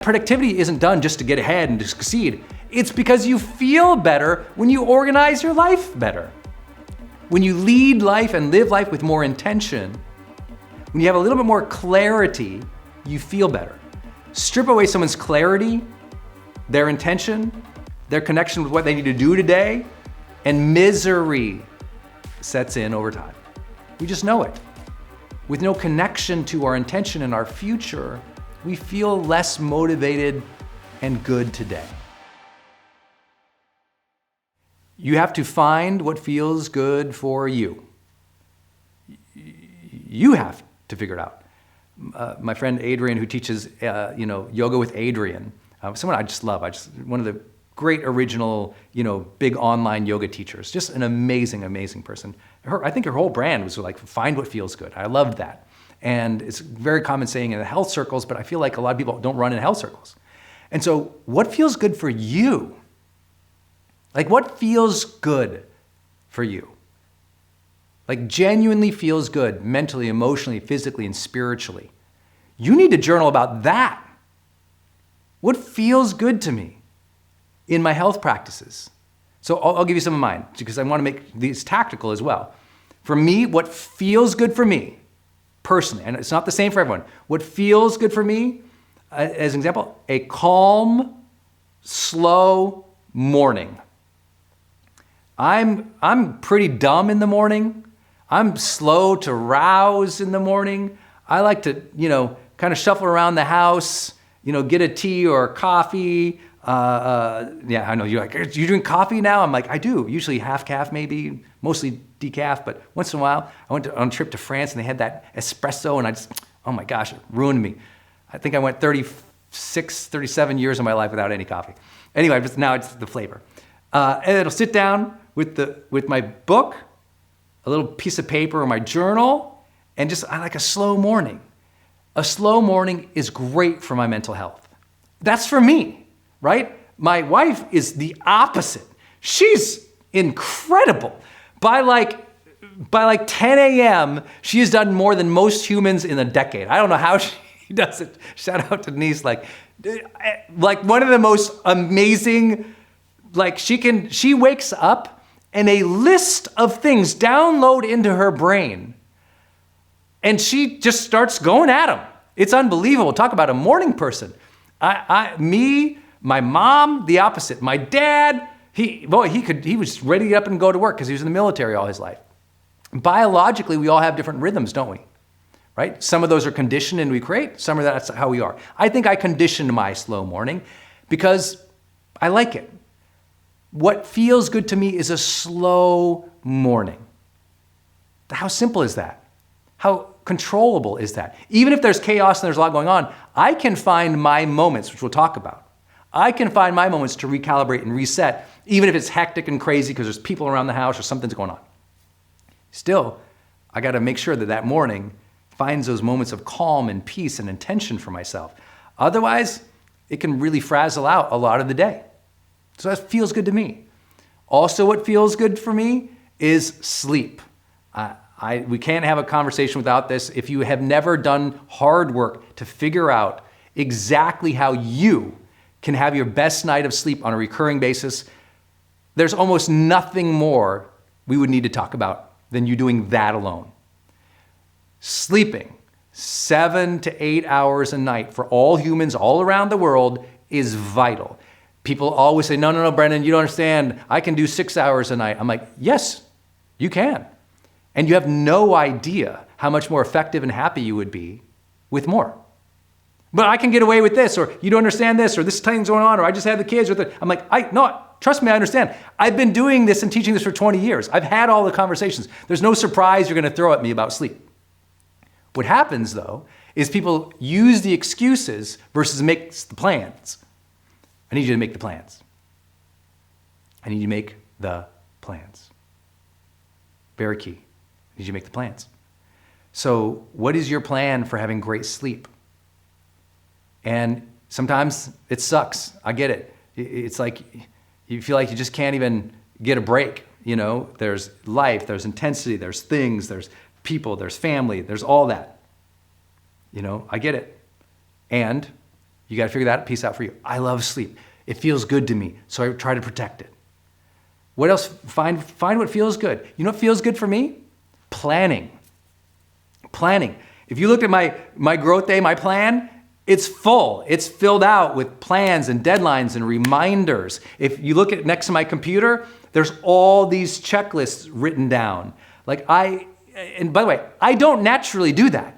Productivity isn't done just to get ahead and to succeed. It's because you feel better when you organize your life better. When you lead life and live life with more intention, when you have a little bit more clarity, you feel better. Strip away someone's clarity, their intention, their connection with what they need to do today, and misery sets in over time. We just know it. With no connection to our intention and our future, we feel less motivated and good today. You have to find what feels good for you. You have to figure it out. My friend Adrian, who teaches yoga with Adrian, someone I just love. One of the great original, big online yoga teachers. Just an amazing, amazing person. I think her whole brand was like, find what feels good. I loved that. And it's a very common saying in the health circles, but I feel like a lot of people don't run in health circles. And so what feels good for you? Like what feels good for you? Like genuinely feels good mentally, emotionally, physically, and spiritually. You need to journal about that. What feels good to me in my health practices? So I'll give you some of mine because I want to make these tactical as well. For me, what feels good for me personally, and it's not the same for everyone, what feels good for me, as an example, a calm, slow morning. I'm pretty dumb in the morning. I'm slow to rouse in the morning. I like to, kind of shuffle around the house, get a tea or a coffee. Yeah, I know you're like, you drink coffee now? I'm like, I do, usually half calf maybe, mostly decaf, but once in a while, I went on a trip to France and they had that espresso and oh my gosh, it ruined me. I think I went 36, 37 years of my life without any coffee. Anyway, but now it's the flavor. And it'll sit down with my book, a little piece of paper or my journal, and I like a slow morning. A slow morning is great for my mental health. That's for me, right? My wife is the opposite. She's incredible. By like 10 a.m., she has done more than most humans in a decade. I don't know how she does it. Shout out to Denise. Like one of the most amazing, she wakes up and a list of things download into her brain and she just starts going at them. It's unbelievable. Talk about a morning person. Me, my mom, the opposite. My dad, he was ready to get up and go to work because he was in the military all his life. Biologically, we all have different rhythms, don't we? Right? Some of those are conditioned and we create. Some of that's how we are. I think I conditioned my slow morning because I like it. What feels good to me is a slow morning. How simple is that? How controllable is that? Even if there's chaos and there's a lot going on, I can find my moments, which we'll talk about. I can find my moments to recalibrate and reset, even if it's hectic and crazy because there's people around the house or something's going on. Still, I got to make sure that morning finds those moments of calm and peace and intention for myself. Otherwise, it can really frazzle out a lot of the day. So that feels good to me. Also, what feels good for me is sleep. We can't have a conversation without this. If you have never done hard work to figure out exactly how you can have your best night of sleep on a recurring basis, there's almost nothing more we would need to talk about than you doing that alone. Sleeping 7 to 8 hours a night for all humans all around the world is vital. People always say, no, Brendon, you don't understand. I can do 6 hours a night. I'm like, yes, you can. And you have no idea how much more effective and happy you would be with more. But I can get away with this, or you don't understand this, or this thing's going on, or I just had the kids with it. I'm like, no, trust me, I understand. I've been doing this and teaching this for 20 years. I've had all the conversations. There's no surprise you're going to throw at me about sleep. What happens, though, is people use the excuses versus make the plans. I need you to make the plans. I need you to make the plans. Very key. I need you to make the plans. So what is your plan for having great sleep? And sometimes it sucks. I get it. It's like you feel like you just can't even get a break. There's life, there's intensity, there's things, there's people, there's family, there's all that. I get it. And You got to figure that piece out for you. I love sleep. It feels good to me, so I try to protect it. What else? Find what feels good. You know what feels good for me? Planning. Planning. If you look at my growth day, my plan, it's full. It's filled out with plans and deadlines and reminders. If you look at next to my computer, there's all these checklists written down. And by the way, I don't naturally do that.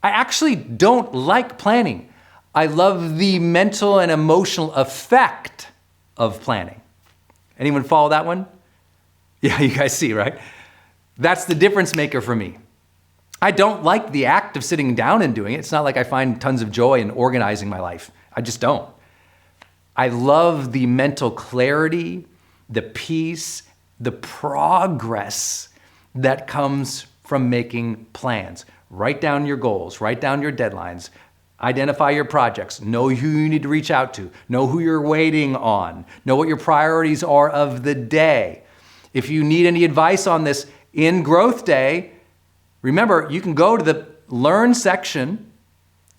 I actually don't like planning. I love the mental and emotional effect of planning. Anyone follow that one? Yeah, you guys see, right? That's the difference maker for me. I don't like the act of sitting down and doing it. It's not like I find tons of joy in organizing my life. I just don't. I love the mental clarity, the peace, the progress that comes from making plans. Write down your goals, write down your deadlines, identify your projects, know who you need to reach out to, know who you're waiting on, know what your priorities are of the day. If you need any advice on this in Growth Day, remember, you can go to the Learn section,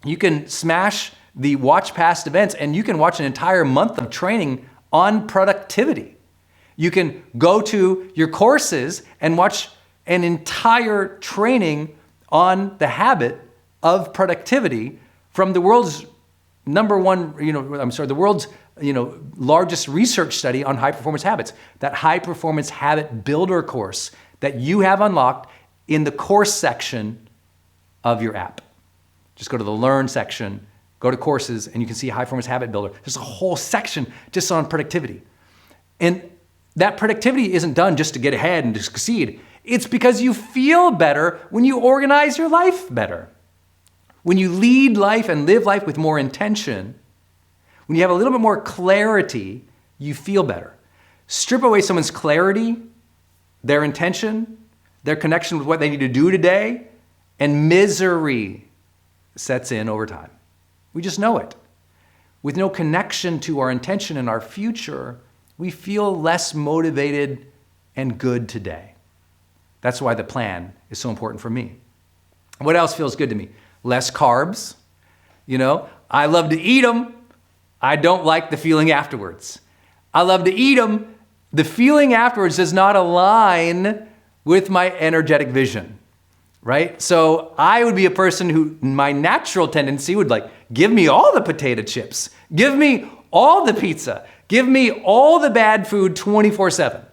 you can smash the Watch Past Events, and you can watch an entire month of training on productivity. You can go to your courses and watch an entire training on the habit of productivity from the world's the world's largest research study on high performance habits. That high performance habit builder course that you have unlocked in the course section of your app. Just go to the Learn section, go to courses, and you can see high performance habit builder. There's a whole section just on productivity. And that productivity isn't done just to get ahead and to succeed. It's because you feel better when you organize your life better. When you lead life and live life with more intention, when you have a little bit more clarity, you feel better. Strip away someone's clarity, their intention, their connection with what they need to do today, and misery sets in over time. We just know it. With no connection to our intention and our future, we feel less motivated and good today. That's why the plan is so important for me. What else feels good to me? Less carbs. I love to eat them. I don't like the feeling afterwards. I love to eat them. The feeling afterwards does not align with my energetic vision, right? So I would be a person who, my natural tendency would give me all the potato chips, give me all the pizza, give me all the bad food 24/7.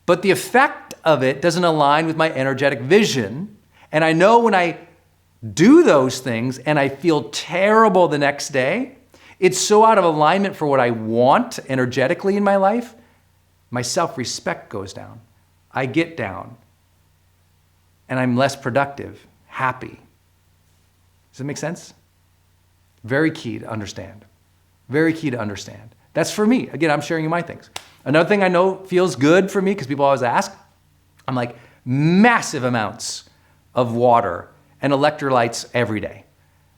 But the effect of it doesn't align with my energetic vision. And I know when I do those things and I feel terrible the next day, it's so out of alignment for what I want energetically in my life, my self-respect goes down. I get down and I'm less productive, happy. Does that make sense? Very key to understand. Very key to understand. That's for me. Again, I'm sharing you my things. Another thing I know feels good for me, because people always ask, I'm massive amounts of water and electrolytes every day.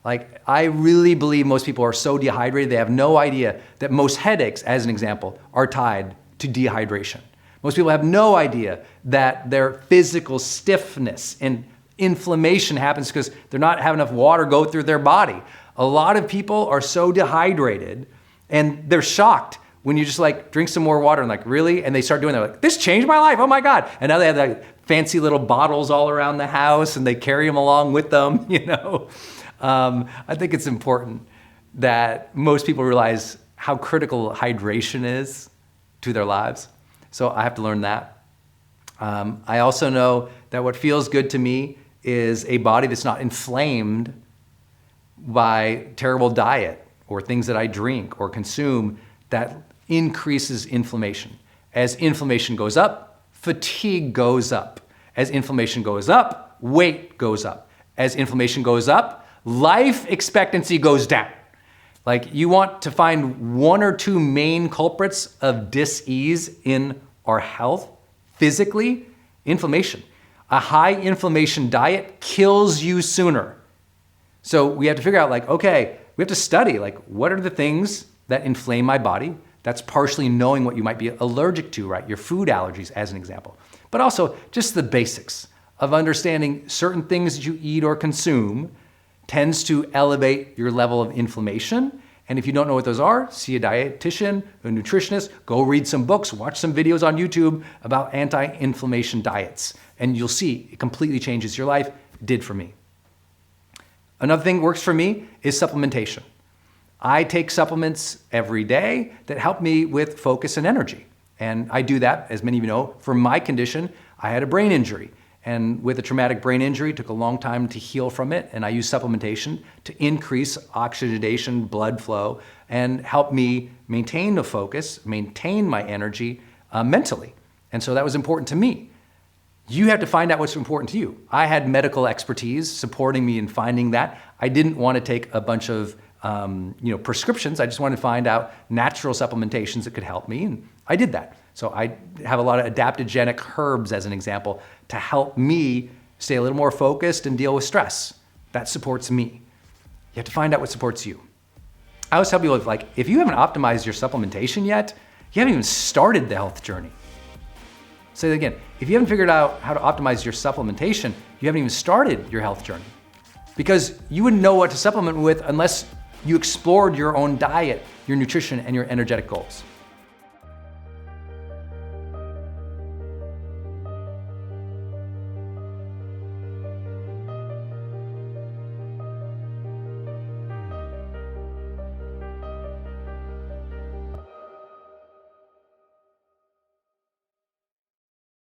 I really believe most people are so dehydrated, they have no idea that most headaches, as an example, are tied to dehydration. Most people have no idea that their physical stiffness and inflammation happens because they're not having enough water go through their body. A lot of people are so dehydrated and they're shocked when you just drink some more water and really? And they start doing that. This changed my life, oh my God. And now they have fancy little bottles all around the house and they carry them along with them, I think it's important that most people realize how critical hydration is to their lives. So I have to learn that. I also know that what feels good to me is a body that's not inflamed by terrible diet or things that I drink or consume that increases inflammation. As inflammation goes up, fatigue goes up. As inflammation goes up, weight goes up. As inflammation goes up, life expectancy goes down. You want to find one or two main culprits of dis-ease in our health, physically, inflammation. A high inflammation diet kills you sooner. So we have to figure out okay, we have to study what are the things that inflame my body. That's partially knowing what you might be allergic to, right? Your food allergies, as an example. But also just the basics of understanding certain things that you eat or consume tends to elevate your level of inflammation And if you don't know what those are, see a dietitian, a nutritionist, go read some books, watch some videos on YouTube about anti-inflammation diets. And you'll see it completely changes your life. It did for me. Another thing that works for me is supplementation. I take supplements every day that help me with focus and energy. And I do that, as many of you know, for my condition. I had a brain injury. And with a traumatic brain injury, it took a long time to heal from it. And I use supplementation to increase oxygenation, blood flow, and help me maintain the focus, maintain my energy mentally. And so that was important to me. You have to find out what's important to you. I had medical expertise supporting me in finding that. I didn't want to take a bunch of prescriptions. I just wanted to find out natural supplementations that could help me, and I did that. So I have a lot of adaptogenic herbs, as an example, to help me stay a little more focused and deal with stress. That supports me. You have to find out what supports you. I always tell people, if you haven't optimized your supplementation yet, you haven't even started the health journey. Say that again. If you haven't figured out how to optimize your supplementation, you haven't even started your health journey. Because you wouldn't know what to supplement with unless you explored your own diet, your nutrition, and your energetic goals.